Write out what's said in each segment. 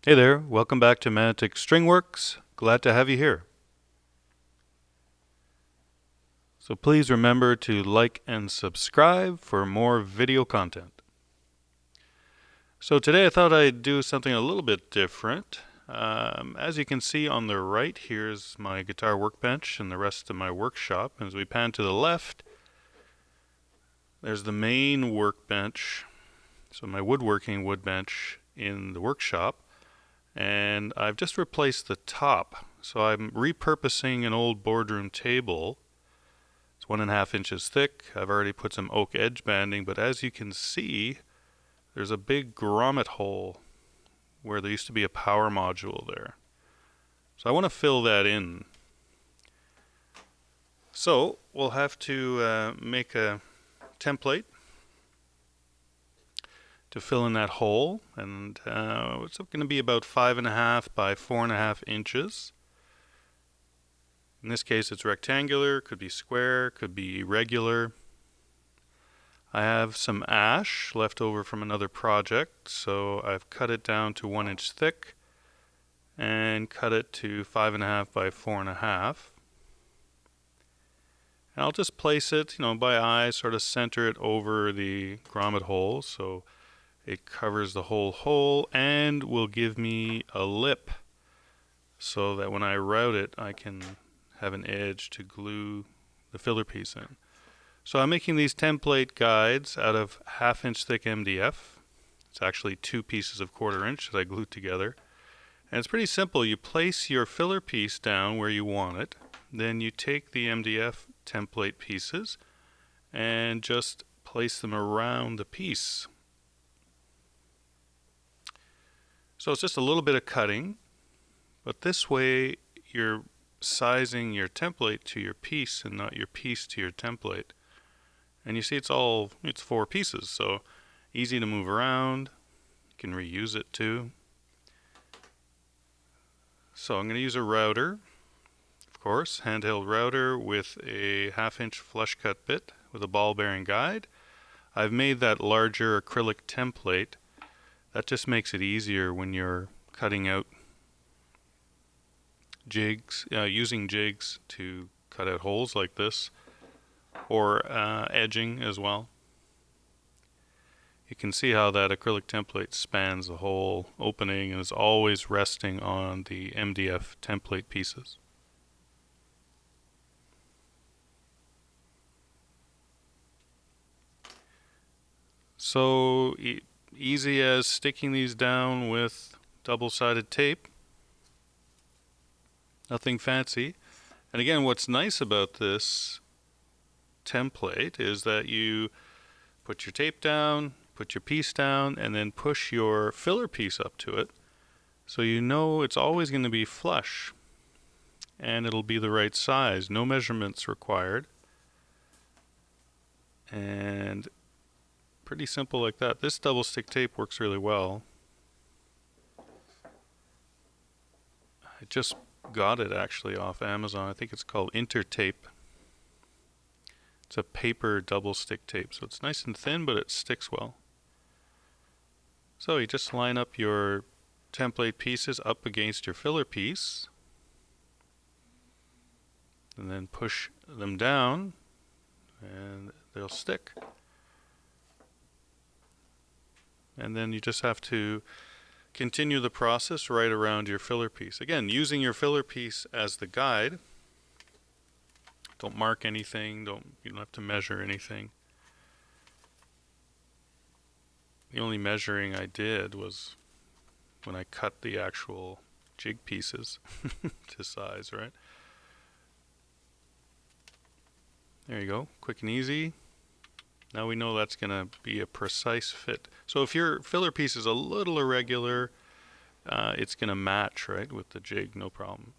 Hey there, welcome back to Manotick StringWorks. Glad to have you here. So please remember to like and subscribe for more video content. So today I thought I'd do something a little bit different. As you can see on the right, here's my guitar workbench and the rest of my workshop. As we pan to the left, there's the main workbench, so my woodworking woodbench in the workshop. And I've just replaced the top. So I'm repurposing an old boardroom table. It's 1.5 inches thick. I've already put some oak edge banding, but as you can see, there's a big grommet hole where there used to be a power module there. So I want to fill that in. So we'll have to make a template to fill in that hole, and it's going to be about 5.5 by 4.5 inches. In this case it's rectangular, could be square, could be regular. I have some ash left over from another project, so I've cut it down to 1 inch thick and cut it to 5.5 by 4.5. And I'll just place it, by eye, sort of center it over the grommet hole so it covers the whole hole and will give me a lip so that when I route it I can have an edge to glue the filler piece in. So I'm making these template guides out of 1/2 inch thick MDF. It's actually 2 pieces of 1/4 inch that I glued together. And it's pretty simple. You place your filler piece down where you want it. Then you take the MDF template pieces and just place them around the piece. So it's just a little bit of cutting, but this way you're sizing your template to your piece and not your piece to your template. And you see it's 4 pieces, so easy to move around. You can reuse it too. So I'm going to use a router, of course, handheld router with a 1/2 inch flush cut bit with a ball bearing guide. I've made that larger acrylic template. That just makes it easier when you're cutting out jigs, using jigs to cut out holes like this, or edging as well. You can see how that acrylic template spans the whole opening and is always resting on the MDF template pieces. So easy as sticking these down with double-sided tape. Nothing fancy. And again, what's nice about this template is that you put your tape down, put your piece down, and then push your filler piece up to it. So you know it's always going to be flush and it'll be the right size. No measurements required. And pretty simple like that. This double stick tape works really well. I just got it actually off Amazon. I think it's called Intertape. It's a paper double stick tape, so it's nice and thin, but it sticks well. So you just line up your template pieces up against your filler piece and then push them down and they'll stick. And then you just have to continue the process right around your filler piece. Again, using your filler piece as the guide. Don't mark anything, you don't have to measure anything. The only measuring I did was when I cut the actual jig pieces to size, right? There you go, quick and easy. Now we know that's going to be a precise fit. So if your filler piece is a little irregular, it's going to match, right, with the jig, no problem.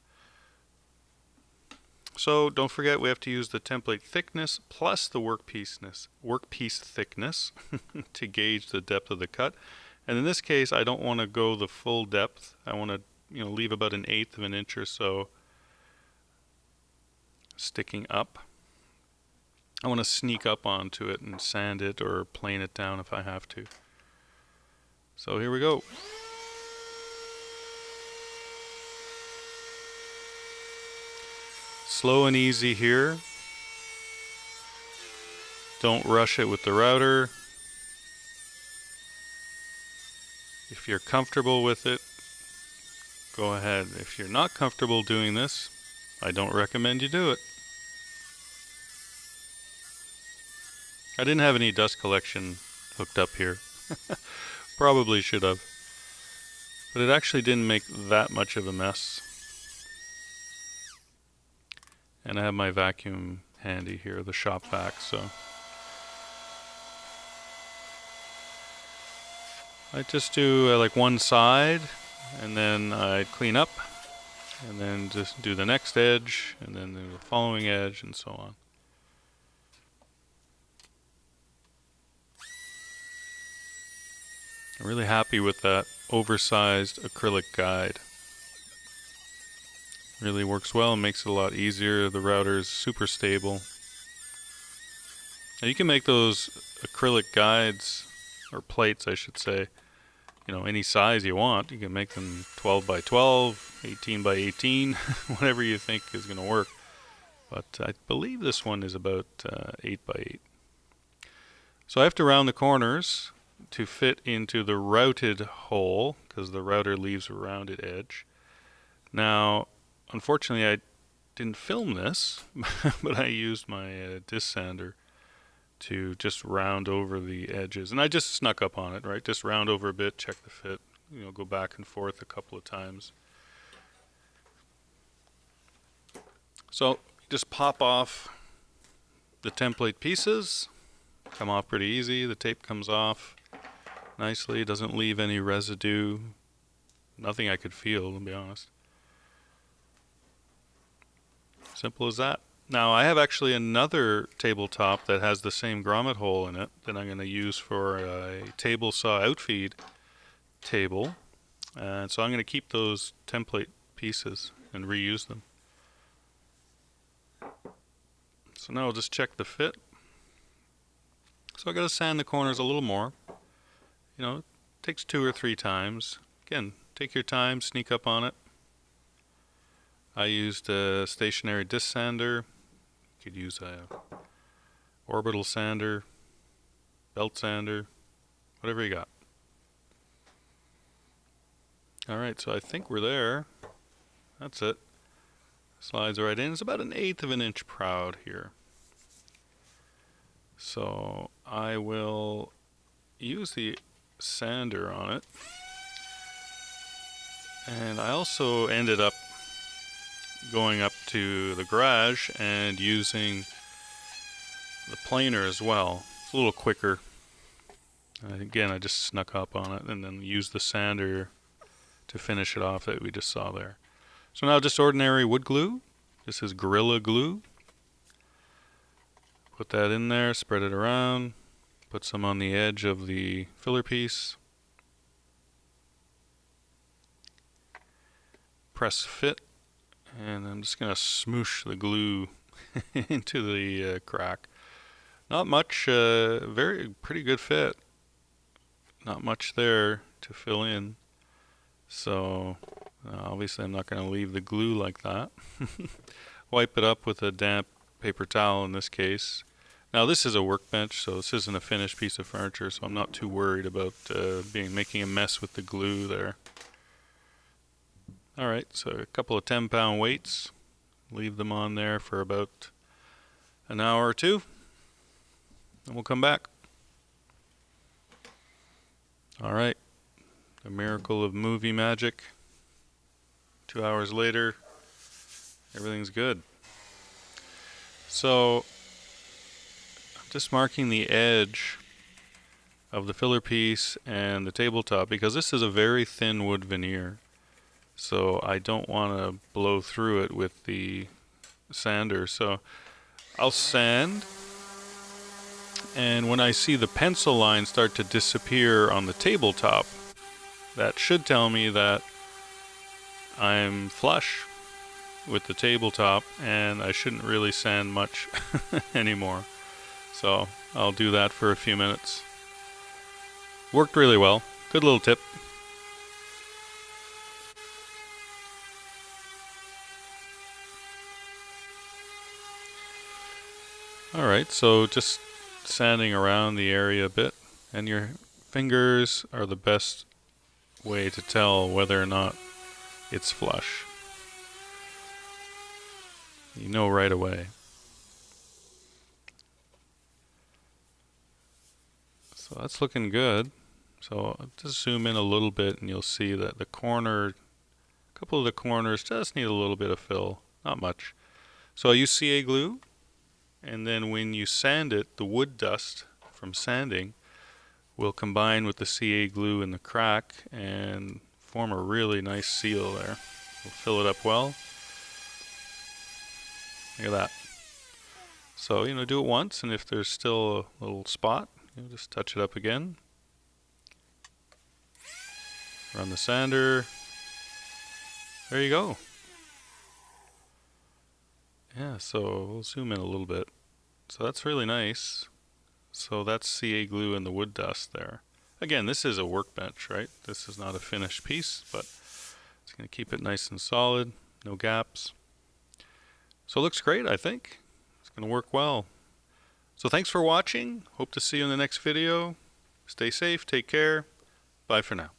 So don't forget we have to use the template thickness plus the workpiece thickness to gauge the depth of the cut. And in this case, I don't want to go the full depth. I want to, leave about 1/8 of an inch or so sticking up. I want to sneak up onto it and sand it or plane it down if I have to. So here we go. slow and easy here. Don't rush it with the router. If you're comfortable with it, go ahead. If you're not comfortable doing this, I don't recommend you do it. I didn't have any dust collection hooked up here. Probably should have. But it actually didn't make that much of a mess. And I have my vacuum handy here, the shop vac, so I just do like one side, and then I clean up, and then just do the next edge, and then the following edge, and so on. I'm really happy with that oversized acrylic guide. Really works well and makes it a lot easier. The router is super stable. And you can make those acrylic guides, or plates I should say, any size you want. You can make them 12 by 12, 18 by 18, whatever you think is going to work. But I believe this one is about 8 by 8. So I have to round the corners to fit into the routed hole, because the router leaves a rounded edge. Now, unfortunately, I didn't film this, but I used my disc sander to just round over the edges. And I just snuck up on it, right? Just round over a bit, check the fit, go back and forth a couple of times. So just pop off the template pieces. Come off pretty easy. The tape comes off nicely. It doesn't leave any residue. Nothing I could feel, to be honest. Simple as that. Now I have actually another tabletop that has the same grommet hole in it that I'm going to use for a table saw outfeed table. And so I'm going to keep those template pieces and reuse them. So now I'll just check the fit. So I got to sand the corners a little more. It takes 2 or 3 times. Again, take your time, sneak up on it. I used a stationary disc sander. You could use a orbital sander, belt sander, whatever you got. Alright, so I think we're there. That's it. Slides right in. It's about 1/8 of an inch proud here. So I will use the sander on it. And I also ended up going up to the garage and using the planer as well. It's a little quicker. Again, I just snuck up on it and then used the sander to finish it off that we just saw there. So now just ordinary wood glue. This is Gorilla Glue. Put that in there, spread it around, put some on the edge of the filler piece. Press fit. And I'm just going to smoosh the glue into the crack. Not much, pretty good fit. Not much there to fill in. So obviously I'm not going to leave the glue like that. Wipe it up with a damp paper towel in this case. Now this is a workbench, so this isn't a finished piece of furniture, so I'm not too worried about making a mess with the glue there. Alright, so a couple of 10-pound weights. Leave them on there for about an hour or two. And we'll come back. Alright, the miracle of movie magic. 2 hours later, everything's good. So, I'm just marking the edge of the filler piece and the tabletop because this is a very thin wood veneer. So I don't want to blow through it with the sander. So I'll sand, and when I see the pencil line start to disappear on the tabletop, that should tell me that I'm flush with the tabletop and I shouldn't really sand much anymore. So I'll do that for a few minutes. Worked really well. Good little tip. Alright, so just sanding around the area a bit, and your fingers are the best way to tell whether or not it's flush. You know right away. So that's looking good. So I'll just zoom in a little bit and you'll see that a couple of the corners just need a little bit of fill, not much. So I use CA glue, and then when you sand it, the wood dust from sanding will combine with the CA glue in the crack and form a really nice seal there. We'll fill it up well. Look at that. So, do it once, and if there's still a little spot, just touch it up again. Run the sander. There you go. Yeah, so we'll zoom in a little bit. So that's really nice. So that's CA glue and the wood dust there. Again, this is a workbench, right? This is not a finished piece, but it's going to keep it nice and solid, no gaps. So it looks great, I think. It's going to work well. So thanks for watching. Hope to see you in the next video. Stay safe, take care. Bye for now.